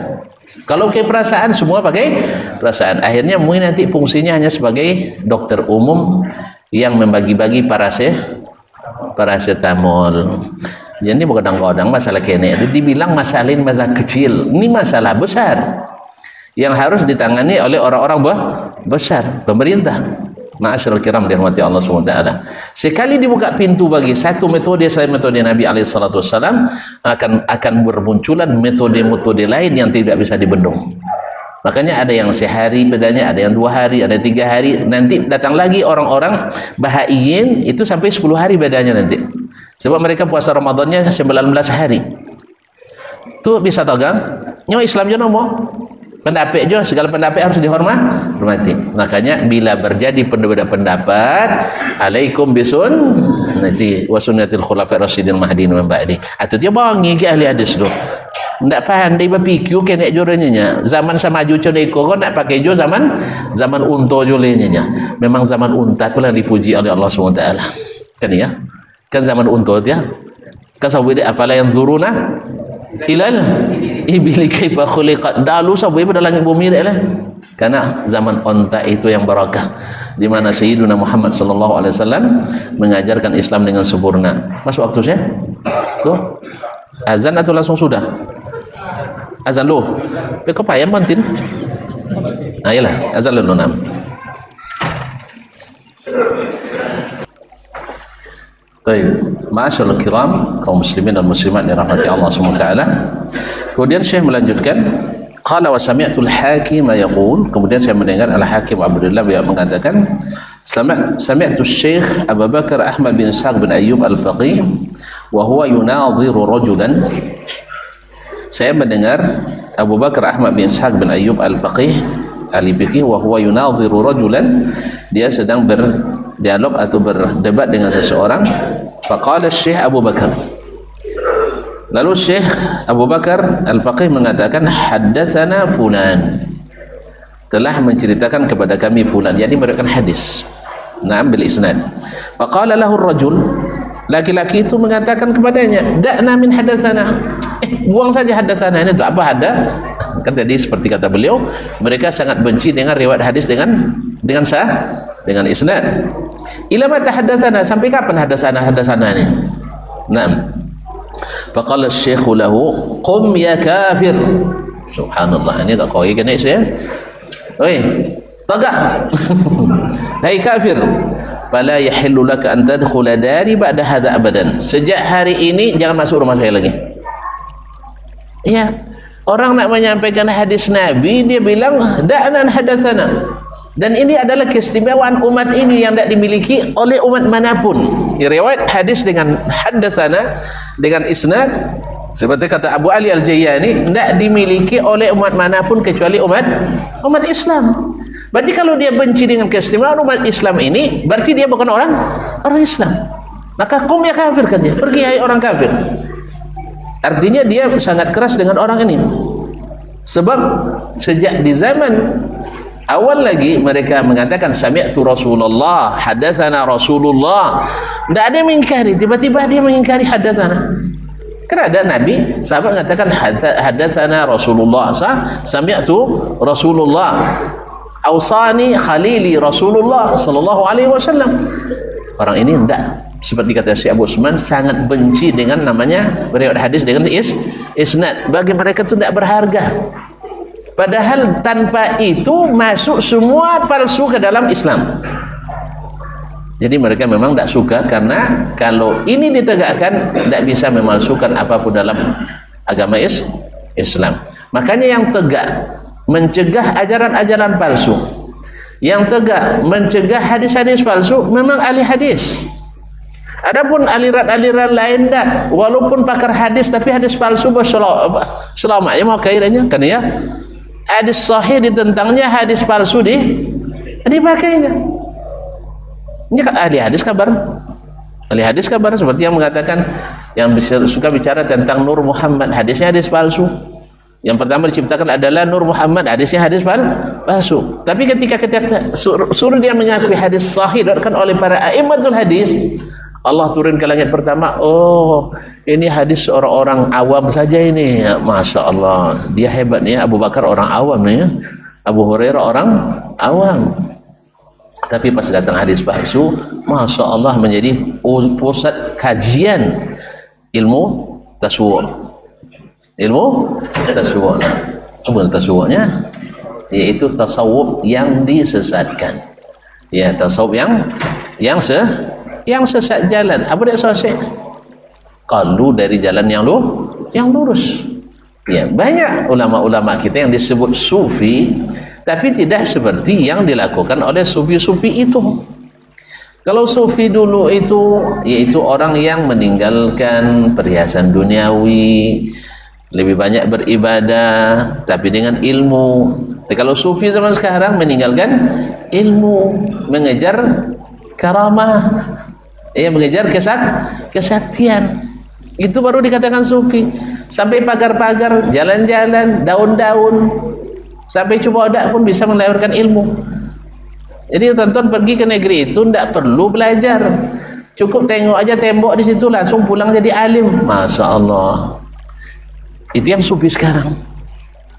Kalau pakai perasaan semua pakai perasaan. Akhirnya mungkin nanti fungsinya hanya sebagai dokter umum yang membagi-bagi paracetamol. Jadi begadang-gadang masalah kene itu dibilang masalah ini masalah kecil. Ini masalah besar yang harus ditangani oleh orang-orang besar, pemerintah. Ma'asyiral kiram dirahmati Allah SWT. Sekali dibuka pintu bagi satu metode selain metode Nabi SAW, akan bermunculan metode-metode lain yang tidak bisa dibendung. Makanya ada yang sehari bedanya, ada yang 2 hari, ada 3 hari. Nanti datang lagi orang-orang Bahaiyin itu sampai 10 hari bedanya nanti. Sebab mereka puasa Ramadannya 19 hari. Itu bisa tagang. Nyo Islam je nomo. Pendapat juga, segala pendapat harus dihormati. Makanya bila berjadi pendapat, alaikum bisun nanti wasunnatil khulafa'ir rasyidin mahdin min ba'di. Atau dia bangi ke ahli hadis tu. Ndak pandai berfikir kena jorenya. Zaman sama maju coneko kau nak pakai jo zaman unta jolenya. Memang zaman unta itulah dipuji oleh Allah SWT. Kan ya? Kan zaman unta dia. Kan sahabat apalah yang zuruna ilal ibili kaifa khuliqat. Dahulu sahabat pada langit bumi dah lah. Karena zaman unta itu yang barakah. di mana Sayyiduna Muhammad sallallahu alaihi wasallam mengajarkan Islam dengan sempurna. Masuk waktu saya? Tuh. Azan atau langsung sudah? Azan dulu. Kau payah bantin? Ayolah, azan dulu nam. Baik, ma'asyiral kiram, kaum muslimin dan muslimat dirahmati Allah Subhanahu wa taala. Kemudian Syekh melanjutkan, qala wa sami'tu al-hakim yaqul, kemudian saya mendengar al-hakim Abdullah beliau mengatakan, sami'tu Syekh Abu Bakar Ahmad bin Ishaq bin Ayyub al-Faqih wa huwa yunadhiru rajulan. Saya mendengar Abu Bakar Ahmad bin Ishaq bin Ayyub al-Faqih al-Fiqih wa huwa yunadhiru rajulan, dia sedang berdialog atau berdebat dengan seseorang. Faqala Syekh Abu Bakar, lalu Syekh Abu Bakar al-Faqih mengatakan, haddatsana fulan, telah menceritakan kepada kami fulan, yakni memberikan hadis. Naam bil isnad. Faqala lahu ar-rajul, laki-laki itu mengatakan kepadanya, da'na min haddatsana, buang saja haddatsana ini, untuk apa hadda? Kan tadi seperti kata beliau, mereka sangat benci dengan riwayat hadis dengan isnad. Ila mata haddatsana, sampai kapan haddatsana ini? Naam. Faqala asy-syekh lahu, qum ya kafir. Subhanallah, ini tak kau kan saya? Oi, tagak. Hai kafir, fala yahillu laka an tadkhula dari ba'da hadza abadan. Sejak hari ini jangan masuk rumah saya lagi. Ya, orang nak menyampaikan hadis Nabi, dia bilang da'nan hadatsana. Dan ini adalah keistimewaan umat ini yang tidak dimiliki oleh umat manapun. Riwayat hadis dengan hadatsana, dengan isnad, seperti kata Abu Ali Al-Jayyani, tidak dimiliki oleh umat manapun kecuali umat Islam. Berarti kalau dia benci dengan keistimewaan umat Islam ini, berarti dia bukan orang Islam. Maka qum ya kafir, katanya, pergi hai orang kafir. Artinya dia sangat keras dengan orang ini. Sebab sejak di zaman awal lagi mereka mengatakan sami'tu Rasulullah, hadatsana Rasulullah. Tidak ada yang mengingkari, tiba-tiba dia mengingkari hadatsana. Kan ada Nabi, sahabat mengatakan hadatsana Rasulullah, sami'tu Rasulullah, ausani khalili Rasulullah sallallahu alaihi wasallam. Orang ini tidak, seperti kata Syekh Abu Usman, sangat benci dengan namanya riwayat hadis dengan isnad. Bagi mereka itu tidak berharga. Padahal tanpa itu masuk semua palsu ke dalam Islam. Jadi mereka memang tidak suka, karena kalau ini ditegakkan tidak bisa memalsukan apapun dalam agama Islam. Makanya yang tegak mencegah ajaran-ajaran palsu, yang tegak mencegah hadis-hadis palsu memang ahli hadis. Adapun aliran-aliran lain tak, walaupun pakar hadis tapi hadis palsu selama ya mau kaitannya kan ya. Hadis sahih ditentangnya, hadis palsu dipakainya. Ini kan ahli hadis kabar. Ahli hadis kabar seperti yang mengatakan, yang suka bicara tentang Nur Muhammad, hadisnya hadis palsu. Yang pertama diciptakan adalah Nur Muhammad, hadisnya hadis palsu. Tapi ketika suruh dia mengakui hadis sahih diriwayatkan oleh para a'immatul hadis, Allah turun ke langit pertama, oh ini hadis orang-orang awam saja ini, ya, Masya Allah, dia hebat nih, Abu Bakar orang awam nih, Abu Hurairah orang awam. Tapi pas datang hadis palsu, Masya Allah, menjadi pusat kajian ilmu tasawuf. Ilmu tasawuf, apa tasawufnya? Yaitu tasawuf yang disesatkan. Ya, tasawuf yang sesat jalan. Apa dia sesat? Kalau dari jalan yang lurus. Ya, banyak ulama-ulama kita yang disebut sufi, tapi tidak seperti yang dilakukan oleh sufi-sufi itu. Kalau sufi dulu itu yaitu orang yang meninggalkan perhiasan duniawi, lebih banyak beribadah tapi dengan ilmu. Tapi kalau sufi zaman sekarang meninggalkan ilmu, mengejar karamah, mengejar kesaktian, itu baru dikatakan sufi. Sampai pagar-pagar, jalan-jalan, daun-daun, sampai coba odak pun bisa melahirkan ilmu. Jadi tonton pergi ke negeri itu tidak perlu belajar, cukup tengok aja tembok di situ langsung pulang jadi alim. Masya Allah. Itu yang sufi sekarang.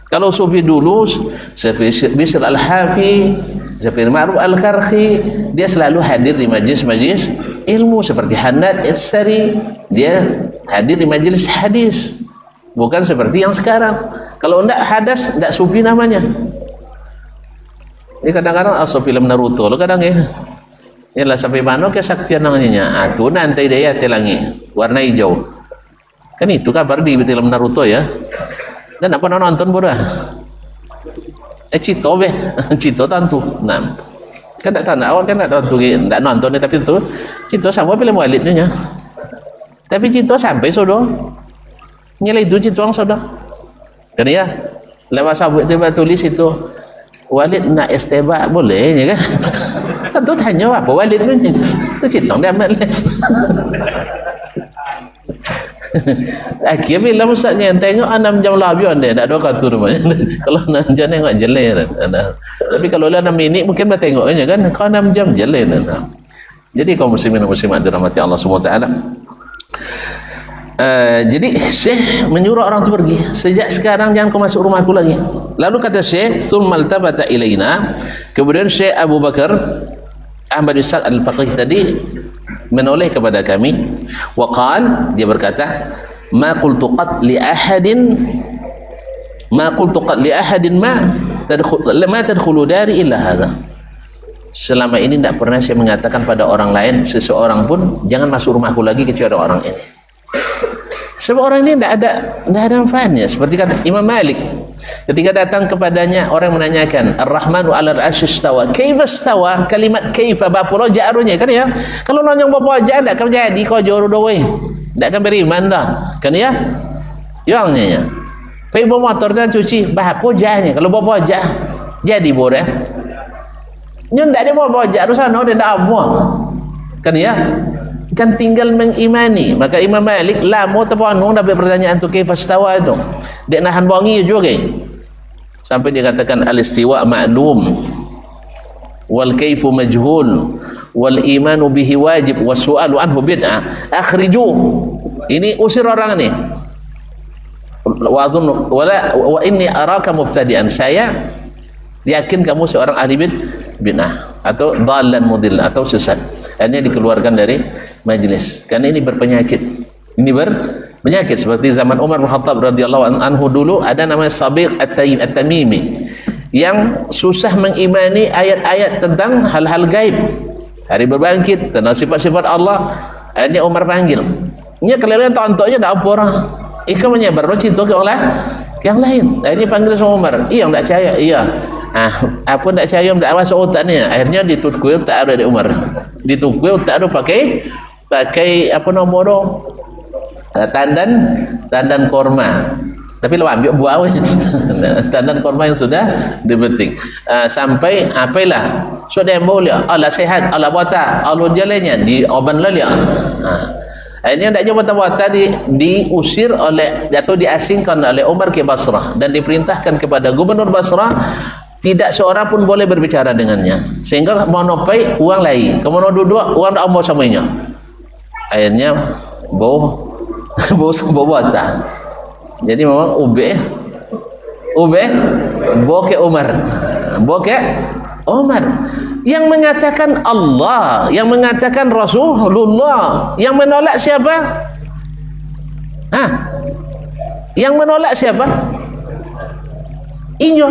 Kalau sufi dulu seperti Bishr Al-Hafi, seperti Ma'ruf Al-Karhi, dia selalu hadir di majlis-majlis ilmu. Seperti Hannad As-Sari, dia hadir di majlis hadis, bukan seperti yang sekarang. Kalau tidak hadas, tidak sufi namanya. Ini kadang-kadang asal film Naruto lo kadang ya. Yalah sampai mana kesaktian namanya. Tu nanti dia telangi warna hijau. Kan itu kabar di film Naruto ya. Dan apa nonton bodoh? Cito be, Cito tentu. Nah, kan tak tahu, awak kan tak tahu, tak nonton tapi itu Cito sama film Walidnya. Tapi Cito sampai sodo, nyala itu Cito yang sodo. Kan ya, lewat sabuk tiba tulis itu Walid nak isteba boleh ya kan? Tentu tanya apa Walidnya itu Cito dia amat. Akhirnya bila Ustaznya tengok 6 jam lebih dia tak ada kata rumahnya. Kalau 6 jam tengok jelek tapi kalau 6 minit mungkin bertengoknya kan. Kalau 6 jam jelek. Jadi kaum muslimin dan muslimat dirahmati Allah SWT, jadi Syekh menyuruh orang itu pergi, sejak sekarang jangan kau masuk rumahku lagi. Lalu kata Syekh, tsummal tabata ilaina, kemudian Syekh Abu Bakar Ahmad Ishaq Al-Faqih tadi menoleh kepada kami. Waqal, dia berkata, ma qultu qat li ahadin ma tadkhulu dari illa hadha. Selama ini tidak pernah saya mengatakan pada orang lain, seseorang pun jangan masuk rumahku lagi kecuali orang ini. Sebab orang ini tidak ada manfaatnya. Seperti kata Imam Malik ketika datang kepadanya orang menanyakan Ar-Rahmanu 'alal 'arsy istawa, kaifa istawa, kalimat kaifa bapa roja arunya kan ya. Kalau nanya bapa roja tak akan jadi kau joro doe, tak akan beriman dah kan ya. Yangnya pai bawa motor dan cuci bapa rojanya, kalau bapa roja jadi boleh nya tak ada bapa roja tu sana dia dah apa kan ya. Kan tinggal mengimani. Maka Imam Malik lama terpanung dapat pertanyaan tu kaifa istawa itu, dia nahan wangi juga sampai dia katakan al-istiwa ma'lum wal kaifu majhul wal imanu bihi wajib was su'alu anhu bid'ah akhriju. Ini usir orang ini. Wa inni araka mubtadi'an, saya yakin kamu seorang ahli bid'ah atau dhallan mudil atau sesat. Akhirnya dikeluarkan dari majlis karena ini berpenyakit. Ini berpenyakit seperti zaman Umar bin Khattab radhiyallahu anhu dulu ada namanya Sabiq At-Tamimi yang susah mengimani ayat-ayat tentang hal-hal gaib, hari berbangkit, tentang sifat-sifat Allah. Akhirnya Umar panggil. Nya kelelehan tontonnya dak apa orang. Ika menyebar cerita ke orang yang lain. Akhirnya panggil sama Umar. Iya enggak percaya? Iya. Apa tak percaya tak masuk otak ni. Akhirnya ditukui otak ada di Umar, ditukui otak ada pakai apa nombor tu tandan korma, tapi lo ambil buah tandan korma yang sudah dibetik sampai apalah sudah yang boleh Allah sehat Allah buata Allah jalannya di oban lalia. Akhirnya tak jumpa buata diusir oleh atau diasingkan oleh Umar ke Basrah dan diperintahkan kepada gubernur Basrah tidak seorang pun boleh berbicara dengannya, sehingga monopai uang lain kemono duduk uang tak mau samanya. Akhirnya bau buatan. Jadi memang ube boke Umar yang mengatakan Allah, yang mengatakan Rasulullah, yang menolak siapa? Yang menolak siapa? Inyo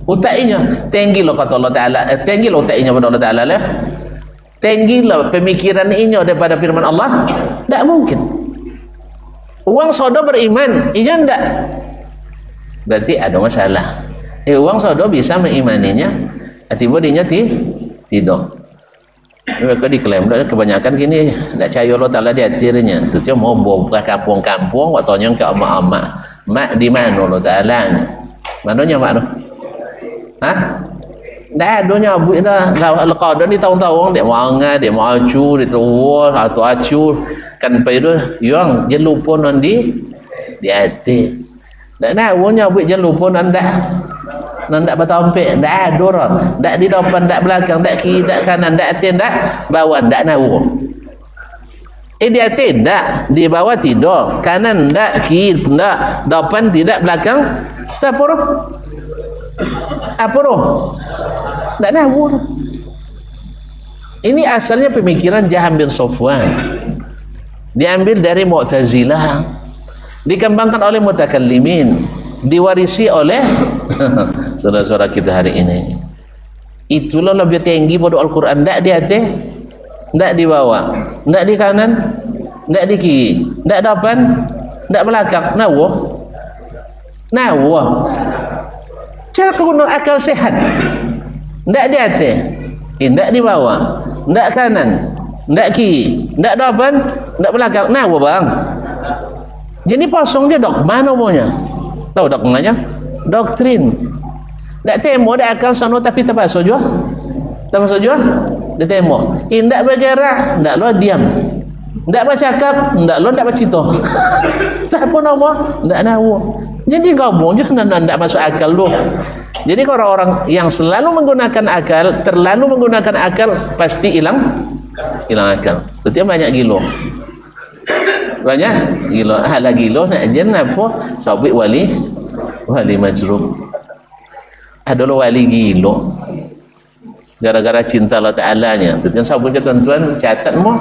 utaknya tinggi lo kata Allah Ta'ala, tinggi lo utaknya pada Allah Ta'ala lah, tinggi lo pemikiran inyo daripada firman Allah. Tak mungkin uang sodo beriman inyo ndak, berarti ada masalah. Uang sodo bisa mengimaninya tiba-tiba tidak. Mereka diklaim kebanyakan gini tak percaya Allah Ta'ala di hatinya, tu mau bawa kampung-kampung waktunya ke amak-amak mak di mana Allah Ta'ala mananya mak tu dah adanya abu dah lekat dah ni tahun-tahun dia mau dia mau acu dia tua atau acu kan pai tu yang dia lupa nanti di hati dah awalnya abu dia lupa nanda batampek dah ada orang dak di depan dak belakang dak kiri dak kanan dak atin dak bawah dak nawu Di atas tidak, di bawah tidak, kanan tidak, kiri tidak, depan tidak, belakang tak apa roh. Apa roh? Tak tahu. Ini asalnya pemikiran Jaham bin Safwan. Diambil dari Mu'tazilah, dikembangkan oleh mutakallimin, diwarisi oleh saudara-saudara kita hari ini. Itulah lebih tinggi pada Al-Quran. Tak di atas, tak di bawah, tak di kanan, tak di kiri, tak depan, tak belakang. Nawah, nawah. Cara guna akal sehat. Tak di atas, tak di bawah, tak kanan, tak kiri, tak depan, tak belakang. Nawah bang. Jadi kosong dia dogma namanya. Tahu dogmanya? Doktrin. Tak temo dah akal sana tapi tak pasal jua. Tak pasal jua. Dia temo. Tak bergerak, tak lo diam. Tak bercakap, tak lo tak bercerita. Tak apa nama, tak tahu. Jadi gabung je tak masuk akal lu. Jadi orang-orang yang selalu menggunakan akal, terlalu menggunakan akal, pasti hilang akal. Betul banyak gilo. Banyak gilo. Hala gilo nak jen apa? Sabit wali majrum. Adalah wali gilo. Gara-gara cinta Allah Ta'ala-nya. Tentunya sabun tuan-tuan catat mu.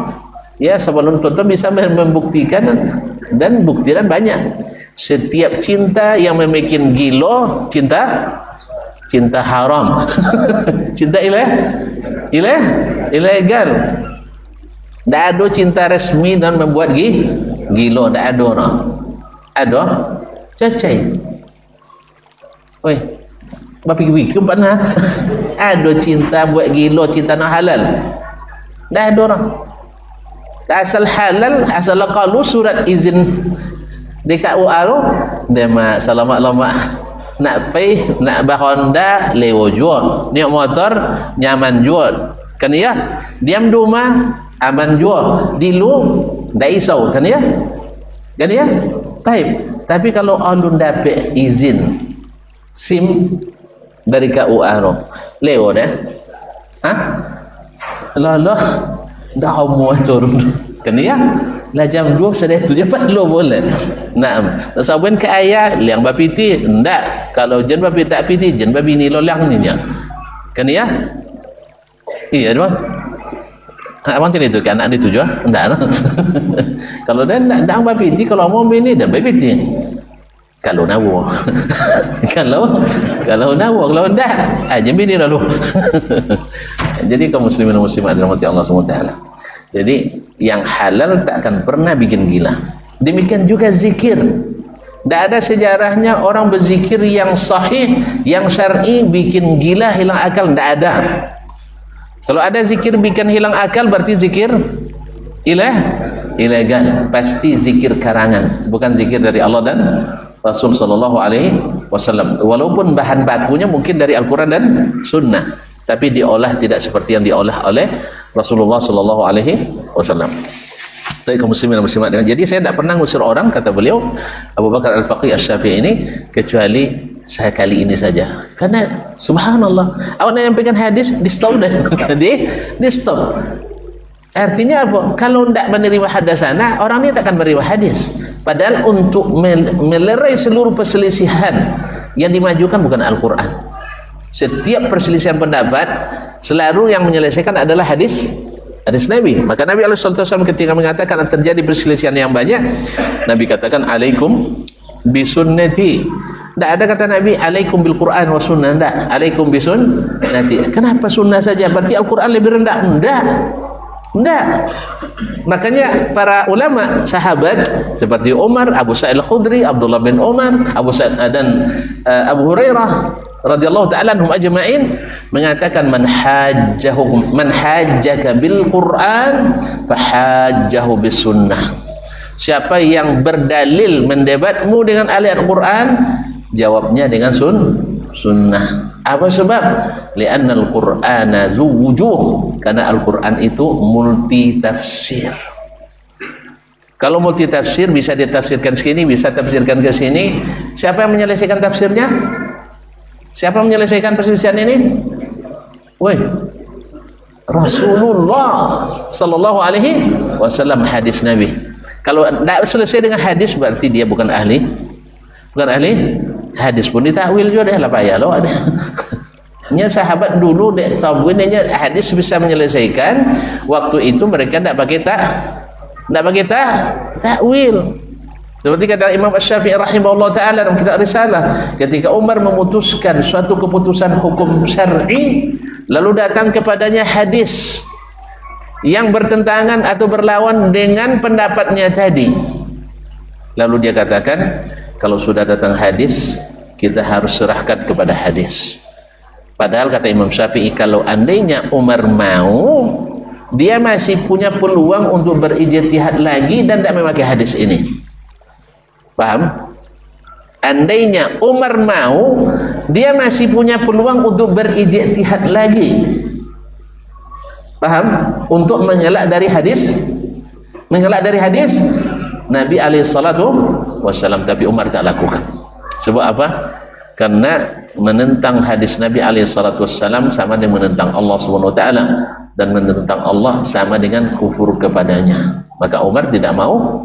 Ya, sebelum tuan-tuan bisa membuktikan, dan buktikan banyak. Setiap cinta yang membuat gilo, cinta haram. Cinta ilegal. Tak ada cinta resmi dan membuat gilo. Tak ada no. Ada cacai. Oi, bapi pikir pernah ada cinta buat gilo, cinta nak halal. Tak ada no. Asal halal, asal kalau surat izin dekat UA tu, dia mak selamat-lama nak pergi, nak berhonda lewo jual, naik motor nyaman jual, kan ya? Diam di rumah aman jual, di lu tak risau, kan ya? Kan ya? Tapi kalau alun dapat izin SIM dari KUA tu, lewo dah? Allah dah mau turun, kan ya? Lah jam 2 sudah tu je lo boleh. Naam. Sabun ke ayah liang bapiti ndak. Kalau jen bapi tak piti, jen babi ni lolang ni nya. Kan ya? Iya, doang. Abang tu kan anak itu juga? Ndak. Kalau dah ndak bapiti, kalau mau bini dah bapiti. Kalau nawo. kalau nawo, kalau ndak, aja bini lalu. Jadi kaum muslimin dan muslimat dirahmati Allah Subhanahu wa taala. Jadi yang halal tak akan pernah bikin gila. Demikian juga zikir. Tak ada sejarahnya orang berzikir yang sahih, yang syar'i bikin gila, hilang akal. Tak ada. Kalau ada zikir bikin hilang akal, berarti zikir ilegal. Pasti zikir karangan, bukan zikir dari Allah dan Rasul sallallahu alaihi wasallam. Walaupun bahan bakunya mungkin dari Al-Quran dan Sunnah, tapi diolah tidak seperti yang diolah oleh Rasulullah sallallahu alaihi wasallam. Baik kaum muslimin dan muslimat. Jadi saya tidak pernah ngusir orang, kata beliau Abu Bakar Al-Faqih Asy-Syafi'i ini, kecuali saya kali ini saja. Karena subhanallah, awak nak nyampaikan hadis di stop dah. di stop. Artinya apa? Kalau tidak menerima hadasana, orang ini tak akan menerima hadis. Padahal untuk melerai seluruh perselisihan yang dimajukan bukan Al-Quran. Setiap perselisihan pendapat selalu yang menyelesaikan adalah hadis Nabi. Maka Nabi SAW ketika mengatakan terjadi perselisihan yang banyak, Nabi katakan alaikum bisunnati. Tidak ada kata Nabi alaikum bil Quran wa sunnah. Tidak, alaikum bisunnati. Kenapa sunnah saja? Berarti Al-Quran lebih rendah? Tidak. Makanya para ulama sahabat seperti Umar, Abu Sa'id Al-Khudri, Abdullah bin Umar, Abu Sa'id dan Abu Hurairah radhiyallahu ta'ala anhum ajma'in mengatakan man hajjaka bil Quran fahajjahu bis sunnah. Siapa yang berdalil mendebatmu dengan ayat Al-Quran, jawabnya dengan sunnah. Apa sebab? Li'anna al-Qur'ana zu wujuh, karena Al-Quran itu multi tafsir. Kalau multi tafsir bisa ditafsirkan sini, bisa tafsirkan ke sini. Siapa yang menyelesaikan tafsirnya? Siapa menyelesaikan perselisihan ini? Woi, Rasulullah sallallahu alaihi wasallam, hadis Nabi. Kalau tidak selesai dengan hadis berarti dia bukan ahli hadis pun ditakwil juga dah lah payah loh ada. Nya sahabat dulu dek tabuinnya hadis bisa menyelesaikan, waktu itu mereka tidak pakai takwil. Seperti kata Imam Asy-Syafi'i rahimahullah taala dalam kitab Risalah, ketika Umar memutuskan suatu keputusan hukum syar'i, lalu datang kepadanya hadis yang bertentangan atau berlawan dengan pendapatnya tadi, lalu dia katakan, kalau sudah datang hadis kita harus serahkan kepada hadis. Padahal kata Imam Syafi'i, kalau andainya Umar mau, dia masih punya peluang untuk berijtihad lagi dan tidak memakai hadis ini. Paham? Andainya Umar mau, dia masih punya peluang untuk berijtihad lagi. Paham? Untuk mengelak dari hadis Nabi alaihi salatu wassalam, tapi Umar tak lakukan. Sebab apa? Karena menentang hadis Nabi alaihi salatu wassalam sama dengan menentang Allah Subhanahu wa taala, dan menentang Allah sama dengan kufur kepadanya. Maka Umar tidak mau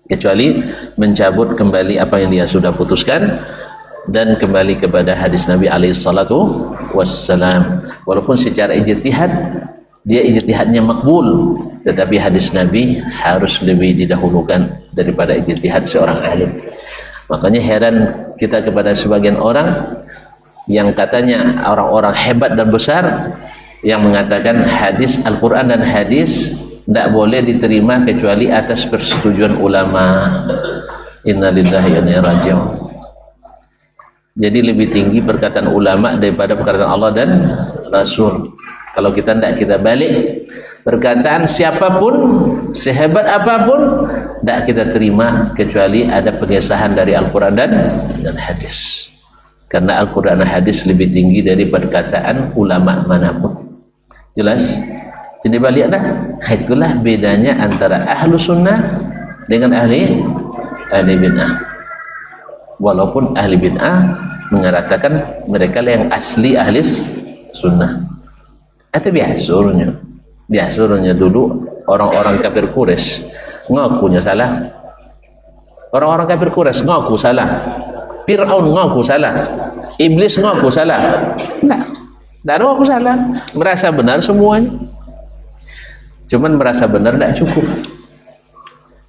kecuali mencabut kembali apa yang dia sudah putuskan dan kembali kepada hadis Nabi alaihi salatu wassalam. Walaupun secara ijtihad dia ijtihadnya makbul, tetapi hadis Nabi harus lebih didahulukan daripada ijtihad seorang alim. Makanya heran kita kepada sebagian orang yang katanya orang-orang hebat dan besar, yang mengatakan hadis Al-Quran dan hadis tidak boleh diterima kecuali atas persetujuan ulama. Inna lillahi wa inna ilaihi raji'un. Jadi lebih tinggi perkataan ulama daripada perkataan Allah dan Rasul. Kalau kita tidak, kita balik, perkataan siapapun, sehebat apapun, tidak kita terima kecuali ada pengesahan dari Al-Quran dan hadis. Karena Al-Quran dan hadis lebih tinggi dari perkataan ulama manapun. Jelas? Jadi baliklah, itulah bedanya antara ahlu sunnah dengan ahli bid'ah. Walaupun ahli bid'ah mengatakan mereka yang asli ahli sunnah. Atau biasurnya dulu orang-orang kafir Quraisy ngakunya salah. Orang-orang kafir Quraisy ngaku salah. Fir'aun ngaku salah. Iblis ngaku salah. Enggak ada ngaku salah. Merasa benar semuanya. Cuman merasa benar tidak cukup.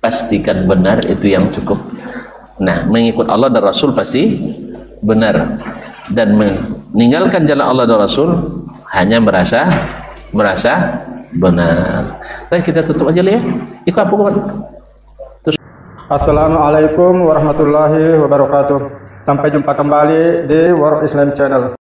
Pastikan benar itu yang cukup. Nah, mengikut Allah dan Rasul pasti benar, dan meninggalkan jalan Allah dan Rasul hanya merasa benar. Baik, kita tutup aja lah ya. Ikut apa kawan? Assalamualaikum warahmatullahi wabarakatuh. Sampai jumpa kembali di World Islam Channel.